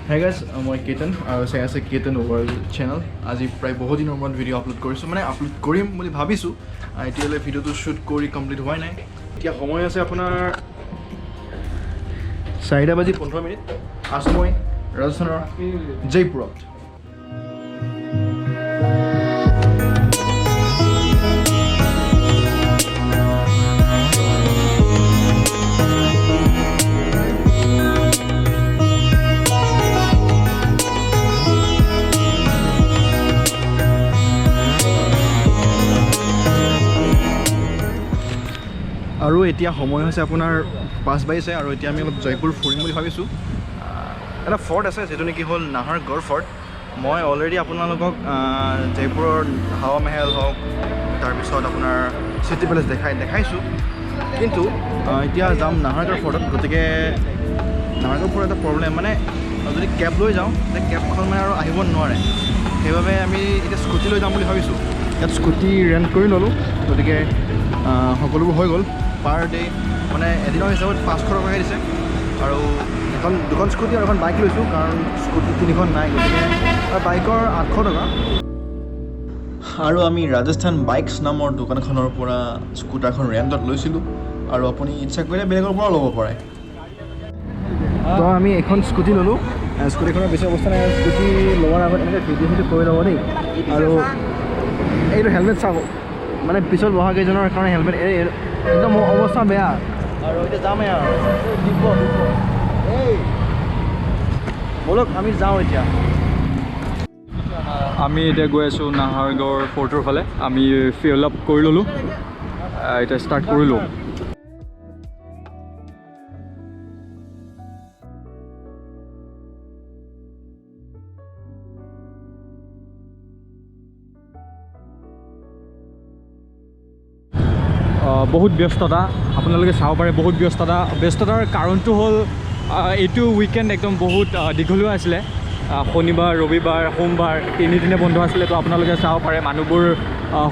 Hey guys, মই কেতন আৰু চাই আছে কেতন ৱৰ্ল্ড চেনেল। আজি প্ৰায় বহুত দিনৰ মূৰত ভিডিঅ' আপলোড কৰিছোঁ, মানে আপলোড কৰিম বুলি ভাবিছোঁ। এতিয়ালৈ ভিডিঅ'টো শ্বুট কৰি কমপ্লিট হোৱাই নাই। এতিয়া সময় আছে আপোনাৰ 4:15। আছোঁ মই ৰাজস্থানৰ জয়পুৰত। আৰু এতিয়া সময় হৈছে আপোনাৰ 5 বাজিছে আৰু এতিয়া আমি অলপ জয়পুৰ ফুৰিম বুলি ভাবিছোঁ। এটা ফৰ্ট আছে যিটো নেকি হ'ল নাহৰগড় ফৰ্ট। মই অলৰেডি আপোনালোকক জয়পুৰৰ হাৱা মেহেল হওক, তাৰপিছত আপোনাৰ চিটি পেলেচ দেখাইছোঁ, কিন্তু এতিয়া যাম নাহৰগড় ফৰ্টত। গতিকে নাহৰগড় ফৰ্ট এটা প্ৰব্লেম, মানে যদি কেব লৈ যাওঁ তেতিয়া কেবখন মানে আৰু আহিব নোৱাৰে। সেইবাবে আমি এতিয়া স্কুটি লৈ যাম বুলি ভাবিছোঁ। ইয়াত স্কুটি ৰেণ্ট কৰি ল'লোঁ, গতিকে সকলোবোৰ হৈ গ'ল। পাৰ ডে মানে এদিনৰ হিচাপত 500 টকাকৈ দিছে। আৰু দুখন স্কুটি আৰু এখন বাইক লৈছোঁ, কাৰণ স্কুটি 3খন নাই, গতিকে বাইকৰ 800 টকা। আৰু আমি ৰাজস্থান বাইকছ নামৰ দোকানখনৰ পৰা স্কুটাৰখন ৰেণ্টত লৈছিলোঁ, আৰু আপুনি ইচ্ছা কৰিলে বেলেগৰ পৰাও ল'ব পাৰে। তো আমি এখন স্কুটি ল'লোঁ। স্কুটিখনৰ বেছি অৱস্থা নাই। স্কুটি লোৱাৰ আগত এনেকৈ ভিডিঅ' কৰি ল'ব দেই। আৰু এইটো হেলমেট চাব, মানে পিছত বহা কেইজনৰ কাৰণে হেলমেট একদম অৱস্থা বেয়া। আৰু এতিয়া যামেই আৰু দিব এই ব'লক আমি যাওঁ এতিয়া। আমি এতিয়া গৈ আছোঁ নাহৰগড় ফৰ্টৰ ফালে। আমি ফিল আপ কৰি ল'লোঁ, এতিয়া ষ্টাৰ্ট কৰিলোঁ। বহুত ব্যস্ততা আপোনালোকে চাব পাৰে, বহুত ব্যস্ততাৰ কাৰণটো হ'ল এইটো উইকেণ্ড একদম বহুত দীঘলীয়া আছিলে। শনিবাৰ, ৰবিবাৰ, সোমবাৰ 3 দিনে বন্ধ আছিলে। তো আপোনালোকে চাব পাৰে মানুহবোৰ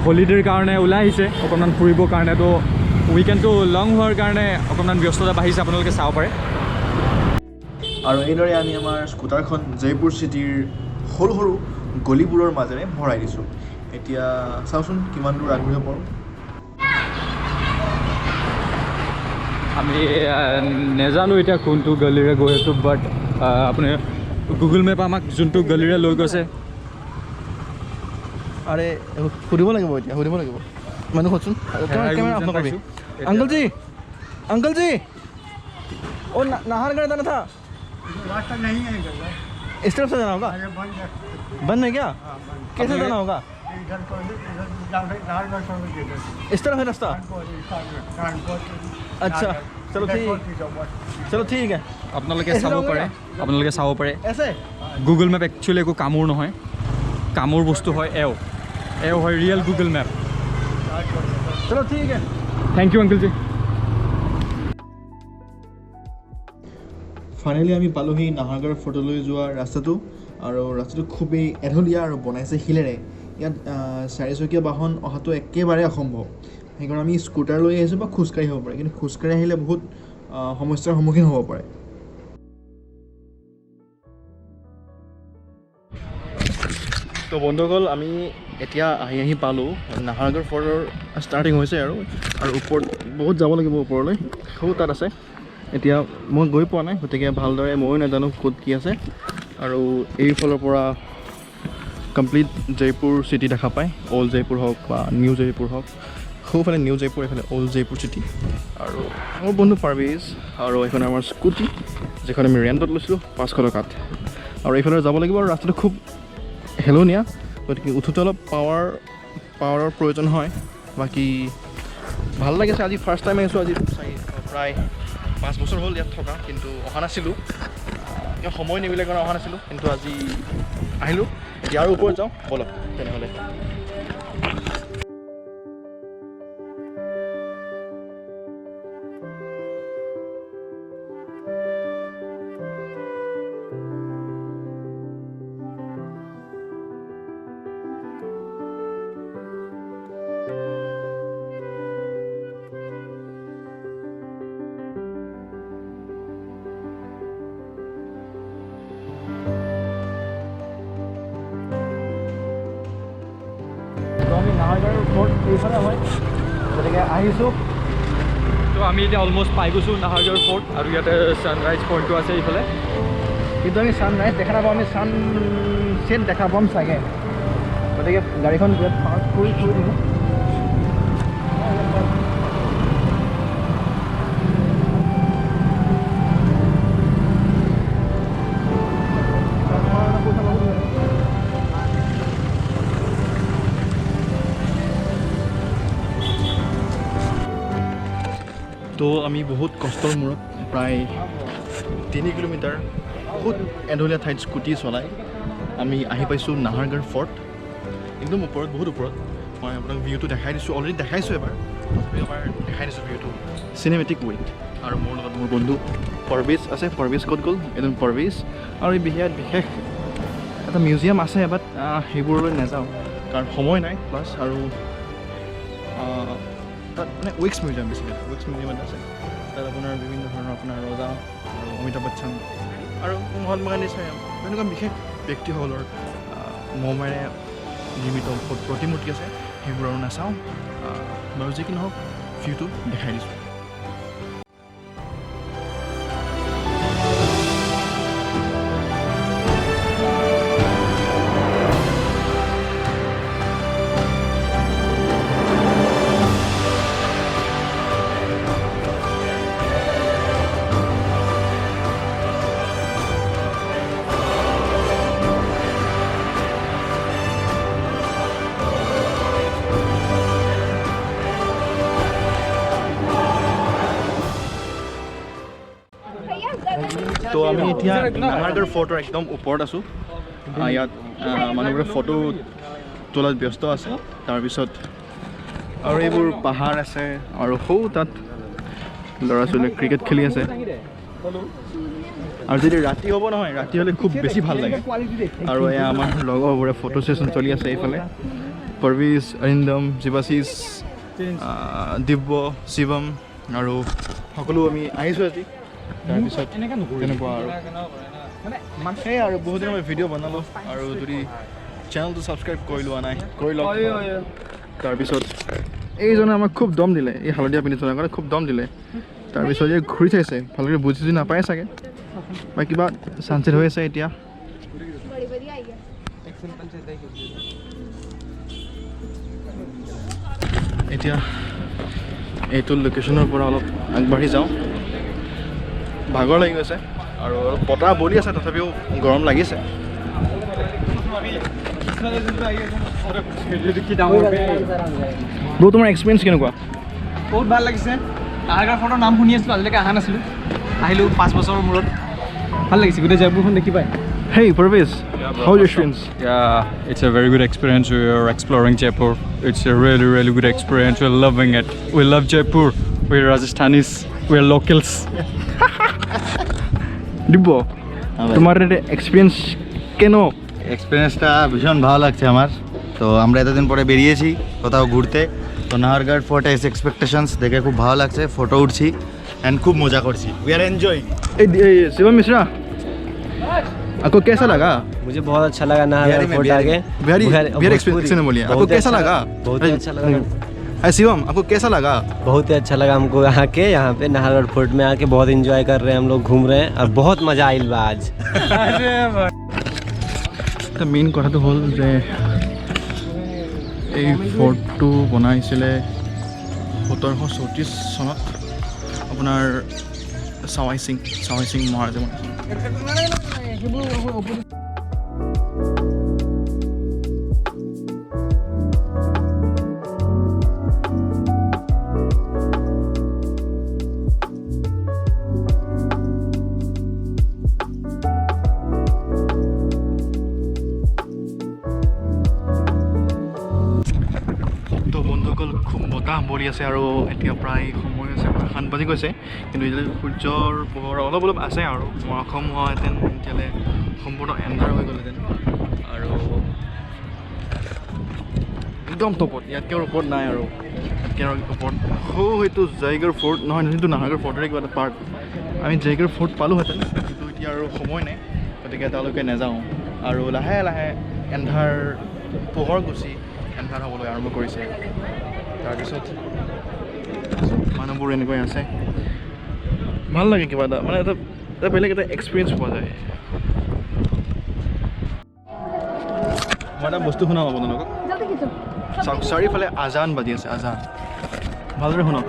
হলিডেৰ কাৰণে ওলাই আহিছে অকণমান ফুৰিবৰ কাৰণে। তো উইকেণ্ডটো লং হোৱাৰ কাৰণে অকণমান ব্যস্ততা বাঢ়িছে, আপোনালোকে চাব পাৰে। আৰু এইদৰে আমি আমাৰ স্কুটাৰখন জয়পুৰ চিটিৰ সৰু সৰু গলিবোৰৰ মাজেৰে ভৰাই দিছোঁ। এতিয়া চাওঁচোন কিমান দূৰ আগবাঢ়িব পাৰোঁ। আমি নেজানো এতিয়া কোনটো গলিৰে গৈ আছোঁ, বাট আপুনি গুগল মেপ আমাক যোনটো গলিৰে লৈ গৈছে। আৰে সুধিব লাগিব, এতিয়া সুধিব লাগিব মানুহ। সোধচোন अंकल जी ओ नाहरगढ़ जाना था, रास्ता नहीं है इधर। इस तरफ से जाना होगा। अरे बंद है। बंद है क्या? कैसे जाना होगा? इधर को नाहरगढ़ छोड़ के इधर इस तरफ है रास्ता। कानपुर अच्छा चलो ठीक है। আপোনালোকে চাব পাৰে ऐसे গুগল মেপ একচুৱেলি একো কামোৰ নহয়, কামোৰ বস্তু হয় এও হয় ৰিয়েল গুগল মেপ। चलो ठीक है। Thank you uncle ji. Finally আমি পালোহি নাহৰগড় ফৰ্টলৈ যোৱা ৰাস্তাটো। আৰু ৰাস্তাটো খুবেই এঢলীয়া আৰু বনাইছে শিলেৰে। ইয়াত 4চকীয়া বাহন অহাটো একেবাৰে অসম্ভৱ। সেইকাৰণে আমি স্কুটাৰ লৈ আহিছোঁ বা খোজকাঢ়ি আহিব পাৰে, কিন্তু খোজকাঢ়ি আহিলে বহুত সমস্যাৰ সন্মুখীন হ'ব পাৰে। তো বন্ধুসকল, আমি এতিয়া আহি পালোঁ নাহৰগড় ফৰ্টৰ ষ্টাৰ্টিং হৈছে আৰু ওপৰত বহুত যাব লাগিব ওপৰলৈ, সৌ তাত আছে। এতিয়া মই গৈ পোৱা নাই, গতিকে ভালদৰে ময়ো নাজানো ক'ত কি আছে। আৰু এইফালৰ পৰা কমপ্লিট জয়পুৰ চিটি দেখা পায়, অল্ড জয়পুৰ হওক বা নিউ জয়পুৰ হওক। সোঁফালে নিউ জয়পুৰ, এইফালে অল্ড জয়পুৰ চিটি। আৰু মোৰ বন্ধু পাৰভেজ, আৰু এইখন আমাৰ স্কুটি যিখন আমি ৰেণ্টত লৈছিলোঁ 500 টকাত। আৰু এইফালে যাব লাগিব, আৰু ৰাস্তাটো খুব হেলনীয়া, গতিকে উঠোঁতে অলপ পাৱাৰৰ প্ৰয়োজন হয়। বাকী ভাল লাগিছে। আজি ফাৰ্ষ্ট টাইম আহিছোঁ, আজি প্ৰায় 5 বছৰ হ'ল ইয়াত থকা, কিন্তু অহা নাছিলোঁ, সময় নিমিলে কাৰণে অহা নাছিলোঁ, কিন্তু আজি আহিলোঁ। এতিয়া আৰু ওপৰত যাওঁ ব'লক তেনেহ'লে। এইফালে হয় গতিকে আহিছোঁ তো আমি এতিয়া অলমষ্ট পাই গৈছোঁ নাহাৰগড় ফৰ্ট আৰু ইয়াতে ছানৰাইজ পইণ্টটো আছে এইফালে কিন্তু আমি ছানৰাইজ দেখা নাপাওঁ আমি ছানছেট দেখা পাম চাগে গতিকে গাড়ীখন ইয়াত পাৰ্ক কৰি থৈ দিওঁ তো আমি বহুত কষ্টৰ মূৰত প্ৰায় 3 কিলোমিটাৰ বহুত এঢলীয়া ঠাইত স্কুটি চলাই আমি আহি পাইছোঁ নাহাৰগড় ফৰ্ট একদম ওপৰত বহুত ওপৰত মই আপোনাক ভিউটো দেখাই দিছোঁ অলৰেডি দেখাইছোঁ এবাৰ দেখাই দিছোঁ ভিউটো চিনেমেটিক ৱেত আৰু মোৰ লগত মোৰ বন্ধু পৰৱেশ আছে পৰৱেশ ক'ত গ'ল একদম পৰৱেশ আৰু এই বিশেষ এটা মিউজিয়াম আছে বাট সেইবোৰলৈ নাযাওঁ কাৰণ সময় নাই প্লাছ আৰু তাত মানে উইক্স মিউজিয়াম বেছিকৈ উইক্স মিউজিয়াম এটা আছে তাত আপোনাৰ বিভিন্ন ধৰণৰ আপোনাৰ ৰজা আৰু অমিতাভ বচ্চন আৰু মহাত্মা গান্ধী চাই তেনেকুৱা বিশেষ ব্যক্তিসকলৰ মমেৰে নিৰ্মিত প্ৰতিমূৰ্তি আছে সেইবোৰ আৰু নাচাওঁ বাৰু যি কি নহওক ভিউটো দেখাই দিছোঁ তো আমি এতিয়া নাহাৰগড় ফৰ্টৰ একদম ওপৰত আছোঁ ইয়াত মানুহবোৰে ফটো তোলাত ব্যস্ত আছে তাৰপিছত আৰু এইবোৰ পাহাৰ আছে আৰু সৌ তাত ল'ৰা ছোৱালীয়ে ক্ৰিকেট খেলি আছে আৰু যদি ৰাতি হ'ব নহয় ৰাতি হ'লে খুব বেছি ভাল লাগে আৰু এয়া আমাৰ লগৰবোৰে ফটো ছেশ্যন চলি আছে এইফালে পৰৱেশ অৰিন্দম শিৱাশিষ দিব্য শিৱম আৰু সকলো আমি আহিছোঁ আজি তাৰপিছত তেনেকুৱা আৰু সেয়াই আৰু বহুত দিনৰ মই ভিডিঅ' বনালোঁ আৰু যদি চেনেলটো ছাবস্ক্ৰাইব কৰি লোৱা নাই কৰি লওক তাৰপিছত এইজনে আমাক খুব দম দিলে এই হালধীয়া পিন্ধি থকাৰ কাৰণে খুব দম দিলে তাৰপিছত এই ঘূৰি চাইছে ভালকৈ বুজি নাপায় চাগে বা কিবা ছানছেট হৈ আছে এতিয়া এতিয়া এইটো লোকেশ্যনৰ পৰা অলপ আগবাঢ়ি যাওঁ ভাগৰ লাগি গৈছে আৰু অলপ বতাহ বলি আছে তথাপিও গৰম লাগিছে ব্ৰ তোমাৰ এক্সপিৰিয়েঞ্চ কেনেকুৱা বহুত ভাল লাগিছে নাহাৰগড় ফৰ্টৰ নাম শুনি আছিলোঁ আজিলৈকে অহা নাছিলোঁ আহিলোঁ 5 বছৰৰ মূৰত ভাল লাগিছে গোটেই জয়পুৰখন দেখি পাই Hey Parvez, how is your experience? Yeah, it's a very good experience. We are exploring Jaipur. It's a really good experience. We're loving it. We love Jaipur. We're Rajasthanis. We're locals. দিব্য তোমার experience কেন এক্সপিরিয়েন্সটা ভীষণ ভালো লাগছে আমার তো আমরা এতদিন পরে বেরিয়েছি কোথাও ঘুরতে তো নাহারগড় ফোর্টে এস এক্সপেকটেশনস দেখে খুব ভালো লাগছে ফটো উঠছি অ্যান্ড খুব মজা করছি we are enjoying Shivam Mishra आपको कैसा लगा मुझे बहुत अच्छा लगा नाहरगढ़ फोर्ट आके वेरी एक्सपीरियंस ने बोलिए आपको कैसा लगा बहुत ही अच्छा लगा शिवम आपको कैसा लगा बहुत ही अच्छा लगा हमको यहाँ पे नाहरगढ़ फोर्ट में आके बहुत एंजॉय कर रहे हैं हम लोग घूम रहे हैं और बहुत मजा आइल बा आज मेन কথাটো হ'ল যে এই ফৰ্টটো বনাইছিলে 1734 চনত আপোনাৰ চাৱাই সিং মহাৰাজে খুব বতাহ বলি আছে আৰু এতিয়া প্ৰায় সময় আছে 7 বাজি গৈছে কিন্তু এতিয়ালৈ সূৰ্যৰ পোহৰ অলপ আছে আৰু মৰখম হোৱাহেঁতেন এতিয়ালৈ সম্পূৰ্ণ এন্ধাৰ হৈ গ'লহেঁতেন আৰু একদম টপত ইয়াতকৈ ওপৰত নাই আৰু ইয়াতকৈ ওপৰত হয়তো জয়গড় ফৰ্ট নহয় কিন্তু নাহাৰগড় ফৰ্টৰে কিবা এটা পাৰ্ট আমি জয়গড় ফৰ্ট পালোঁহেঁতেন কিন্তু এতিয়া আৰু সময় নাই গতিকে তালৈকে নাযাওঁ আৰু লাহে লাহে এন্ধাৰ পোহৰ গুচি এন্ধাৰ হ'বলৈ আৰম্ভ কৰিছে তাৰপিছত মানুহবোৰ এনেকৈ আছে ভাল লাগে কিবা এটা মানে এটা বেলেগ এটা এক্সপিৰিয়েঞ্চ পোৱা যায় মই এটা বস্তু শুনাম আপোনালোকক চাওক চাৰিওফালে আজান বাজি আছে আজান ভালদৰে শুনক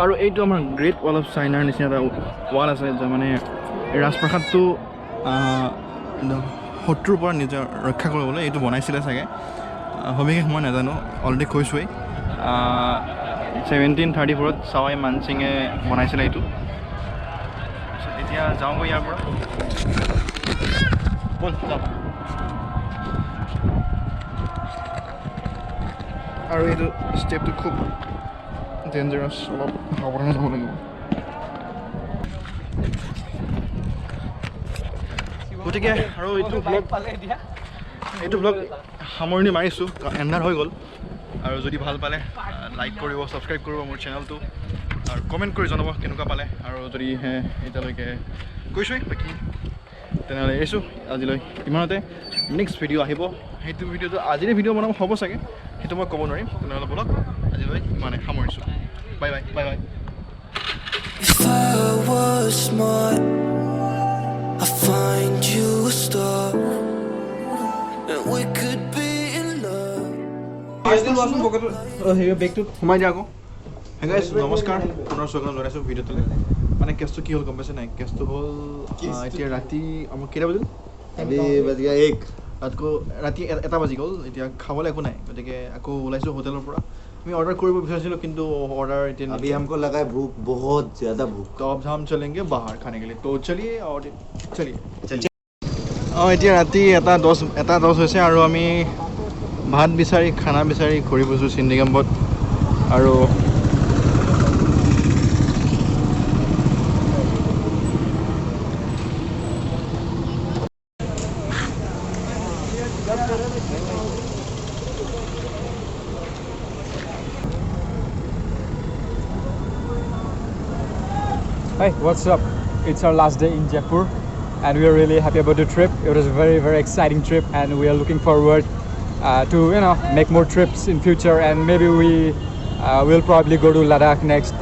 আৰু এইটো আমাৰ গ্ৰেট ৱাল অফ চাইনাৰ নিচিনা এটা ৱাল আছে যে মানে এই ৰাজপ্ৰাসাদটো শত্ৰুৰ পৰা নিজৰ ৰক্ষা কৰিবলৈ এইটো বনাইছিলে চাগে সবিশেষ মই নাজানো অলৰেডি কৈছোঁৱেই 1734ত চাৱাই মানসিঙে বনাইছিলে এইটো এতিয়া যাওঁগৈ ইয়াৰ পৰা ব'ল যাওঁ আৰু এইটো ষ্টেপটো খুব ডেঞ্জাৰাছ অলপ সাৱধানে যাব লাগিব গতিকে আৰু এইটো ব্লগ সামৰণি মাৰিছোঁ এণ্ডাৰ হৈ গ'ল আৰু যদি ভাল পালে লাইক কৰিব ছাবস্ক্ৰাইব কৰিব মোৰ চেনেলটো আৰু কমেণ্ট কৰি জনাব কেনেকুৱা পালে আৰু যদি এতিয়ালৈকে কৈছোঁৱেই বাকী তেনেহ'লে এৰিছোঁ আজিলৈ ইমানতে নেক্সট ভিডিঅ' আহিব সেইটো ভিডিঅ'টো আজিৰে ভিডিঅ' বনাব হ'ব চাগে সেইটো মই ক'ব নোৱাৰিম তেনেহ'লে বলক আজিলৈ মানে সামৰিছোঁ bye bye bye bye If I was smart, I'd find you a star, and we could be in love. বেগটোত সোমাই দিয়া আকৌ গাইছ নমস্কাৰ পুনৰ স্বাগতম জনাইছোঁ ভিডিঅ'টোলৈ মানে কেছটো কি হ'ল গম পাইছে নাই কেছটো হ'ল এতিয়া ৰাতি আমাৰ কেইটা বাজিল अभी बज गया 1 ৰাতি 1 বাজি গ'ল এতিয়া খাবলৈ একো নাই গতিকে আকৌ ওলাইছোঁ হোটেলৰ পৰা আমি অৰ্ডাৰ কৰিব বিচাৰিছিলোঁ কিন্তু অৰ্ডাৰ এতিয়া अभी हमको लगा है भूख बहुत ज़्यादा भूख तो अब हम चलेंगे बाहर खाने के लिए तो चलिए और चलिए অঁ এতিয়া ৰাতি 1:10 হৈছে আৰু আমি ভাত বিচাৰি খানা বিচাৰি ঘূৰি ফুৰিছোঁ চিন্দিকেম্পত আৰু Hey, what's up? It's our last day in Jaipur and we are really happy about the trip. It was a very, very exciting trip and we are looking forward to, make more trips in future and maybe we will probably go to Ladakh next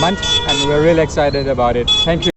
month and we're really excited about it. Thank you.